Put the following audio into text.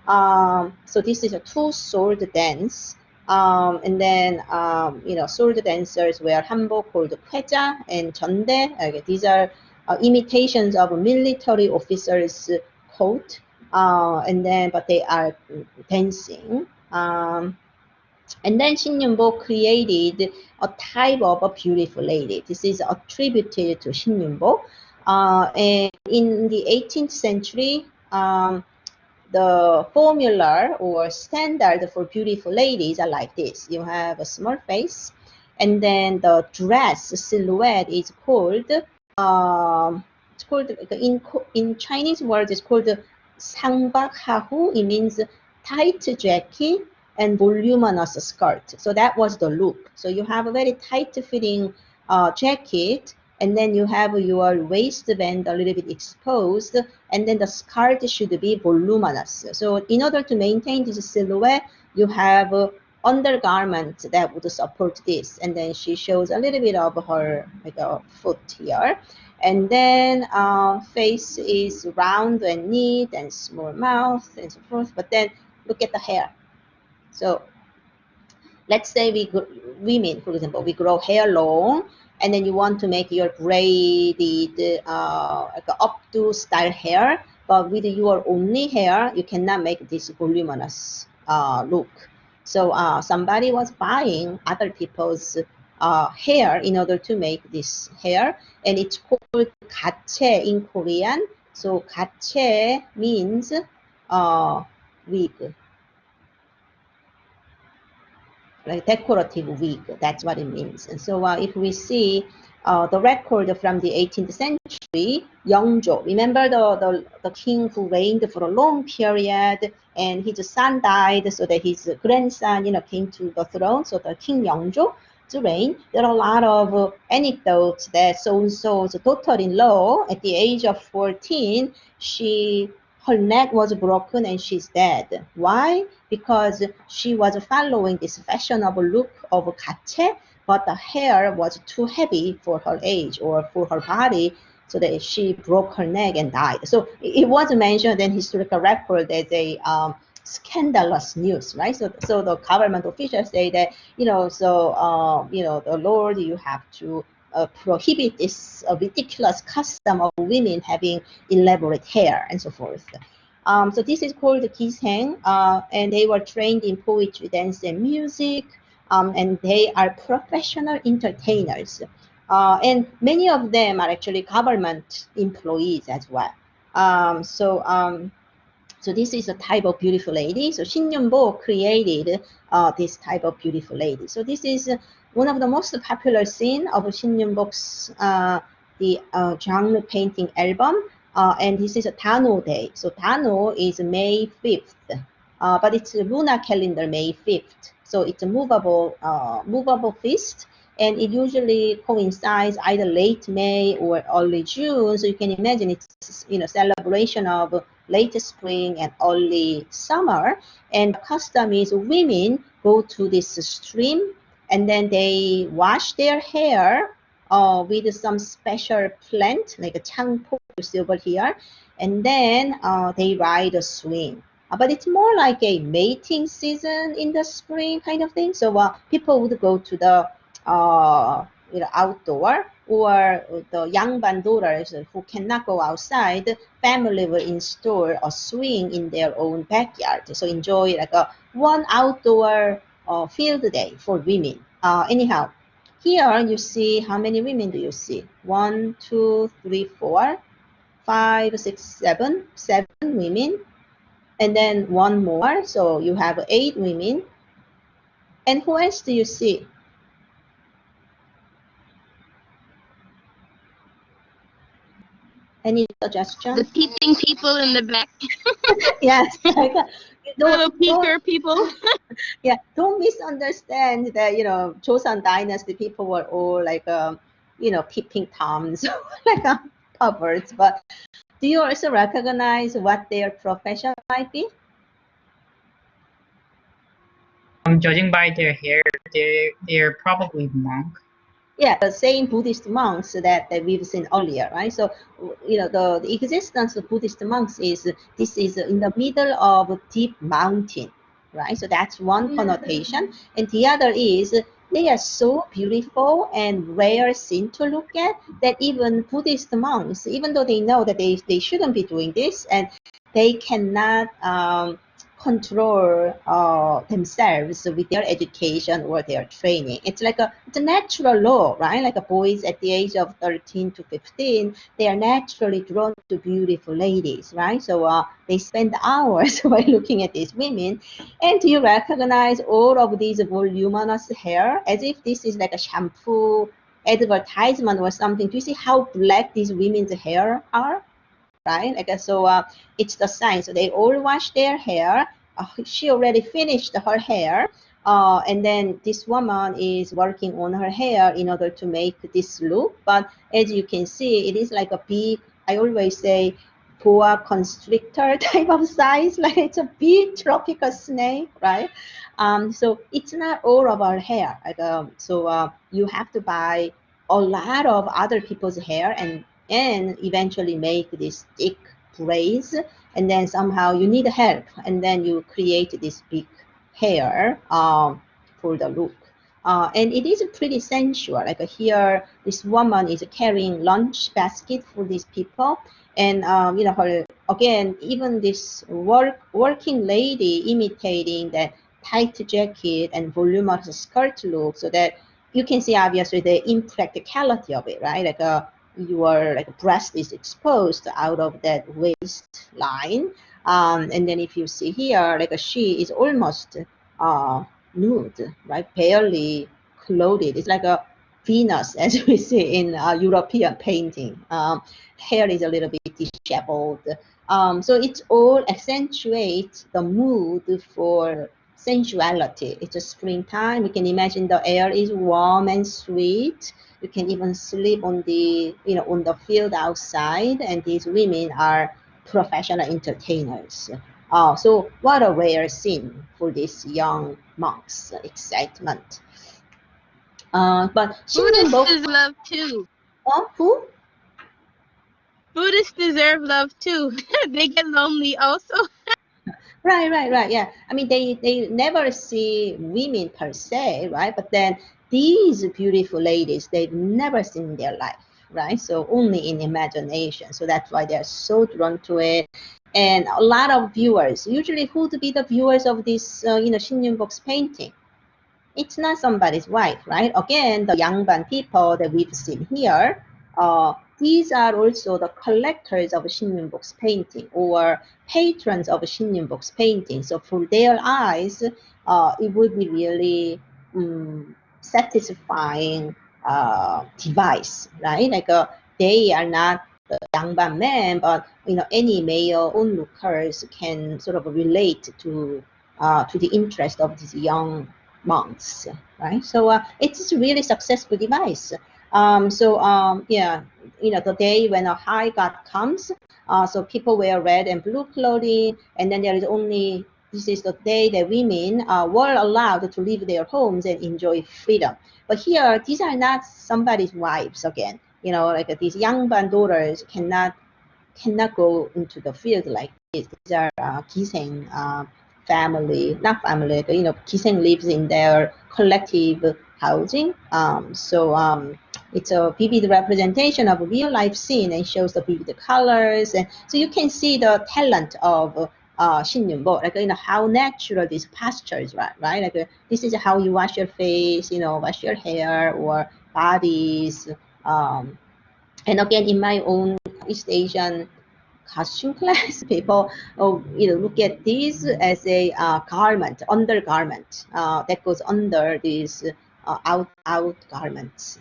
So this is a two-sword dance. And then, sword dancers wear hanbok called kweja and jeondae. Okay, these are imitations of military officers' coat. And then, but they are dancing. And then shinyunbok created a type of a beautiful lady. This is attributed to shinyunbok. And in the 18th century, the formula or standard for beautiful ladies are like this. You have a small face, and then the dress silhouette is called, in Chinese word, it's called 상박하후. It means tight jacket and voluminous skirt. So that was the look. So you have a very tight fitting jacket, and then you have your waistband a little bit exposed, and then the skirt should be voluminous. So in order to maintain this silhouette, you have undergarments that would support this. And then she shows a little bit of her foot here. And then face is round and neat and small mouth and so forth. But then look at the hair. So let's say women, for example, we grow hair long, and then you want to make your braided like updo style hair, but with your only hair, you cannot make this voluminous look. So somebody was buying other people's hair in order to make this hair, and it's called gache in Korean. So gache means wig. Like decorative wig, that's what it means. And so if we see the record from the 18th century, Yeongjo, remember the king who reigned for a long period, and his son died so that his grandson, came to the throne. So the King Yeongjo to reign. There are a lot of anecdotes that so-and-so's daughter-in-law, at the age of 14, her neck was broken and she's dead. Why? Because she was following this fashionable look of gache, but the hair was too heavy for her age or for her body, so that she broke her neck and died. So it was mentioned in historical record as a scandalous news, right? So the government officials say that, the Lord, you have to prohibit this ridiculous custom of women having elaborate hair and so forth. So this is called Giseng, and they were trained in poetry, dance, and music, and they are professional entertainers. And many of them are actually government employees as well. So this is a type of beautiful lady. So shinyunbok created this type of beautiful lady. So this is one of the most popular scene of shinyunbok's the genre painting album. And this is a Dano day. So Dano is May 5th, but it's a lunar calendar May 5th. So it's a movable feast, and it usually coincides either late May or early June. So you can imagine it's celebration of late spring and early summer. And the custom is women go to this stream, and then they wash their hair with some special plant like a changpo you see over here, and then they ride a swing. But it's more like a mating season in the spring kind of thing. So people would go to the outdoor, or the yangban daughters who cannot go outside, family will install a swing in their own backyard. So enjoy like one outdoor field day for women. Anyhow, here you see how many women do you see? 1, 2, 3, 4, 5, 6, 7 women, and then one more. So you have 8 women. And who else do you see? Any suggestion? The peeping people in the back. Yes. Little peeker people. Yeah, don't misunderstand that, Joseon Dynasty people were all like, peeping toms, like perverts. But do you also recognize what their profession might be? Judging by their hair, they're probably monk. yeah, the same Buddhist monks that we've seen earlier, right? So, the existence of Buddhist monks is this is in the middle of a deep mountain, right? So that's one connotation, and the other is they are so beautiful and rare scene to look at that even Buddhist monks, even though they know that they shouldn't be doing this, and they cannot control themselves with their education or their training. It's a natural law, right? Like boys at the age of 13 to 15, they are naturally drawn to beautiful ladies, right? So they spend hours while looking at these women. And do you recognize all of these voluminous hair as if this is like a shampoo advertisement or something? Do you see how black these women's hair are? Right? It's the sign. So they all wash their hair. She already finished her hair. And then this woman is working on her hair in order to make this look. But as you can see, it is like a big, I always say, boa constrictor type of size. Like it's a big tropical snake, right? So it's not all of our hair. You have to buy a lot of other people's hair and eventually make this thick braids, and then somehow you need help, and then you create this big hair for the look. And it is pretty sensual. Like here, this woman is carrying lunch basket for these people, and her again, even this working lady imitating that tight jacket and voluminous skirt look, so that you can see obviously the impracticality of it, right? Your breast is exposed out of that waistline, and then if you see here, she is almost nude, right? Barely clothed. It's like a Venus, as we see in European painting. Hair is a little bit disheveled. So it all accentuates the mood for sensuality. It's a springtime. We can imagine the air is warm and sweet. You can even sleep on the field outside, and these women are professional entertainers. So what a rare scene for these young monks' excitement. But Buddhists shinyunbok, deserve love too. who? Buddhists deserve love too. They get lonely also. Right. Yeah. I mean, they never see women per se, right? But then these beautiful ladies, they've never seen in their life, right? So only in imagination. So that's why they're so drawn to it. And a lot of viewers, usually who would be the viewers of this, shinyunbok's painting? It's not somebody's wife, right? Again, the Yangban people that we've seen here, these are also the collectors of shinyunbok's painting or patrons of shinyunbok's painting. So for their eyes, it would be really satisfying device, right? They are not the Yangban men, but any male onlookers can sort of relate to the interest of these young months, right? So it's a really successful device. Yeah, the day when a high god comes, so people wear red and blue clothing, and then this is the day that women were allowed to leave their homes and enjoy freedom. But here, these are not somebody's wives again. These young daughters cannot go into the field like this. These are giseng family, not family, but giseng lives in their collective housing. It's a vivid representation of a real life scene and shows the vivid colors, and so you can see the talent of shinyunbok, how natural these postures, right? This is how you wash your face, wash your hair or bodies. And again, in my own East Asian costume class, people look at this as a garment, undergarment that goes under these out garments.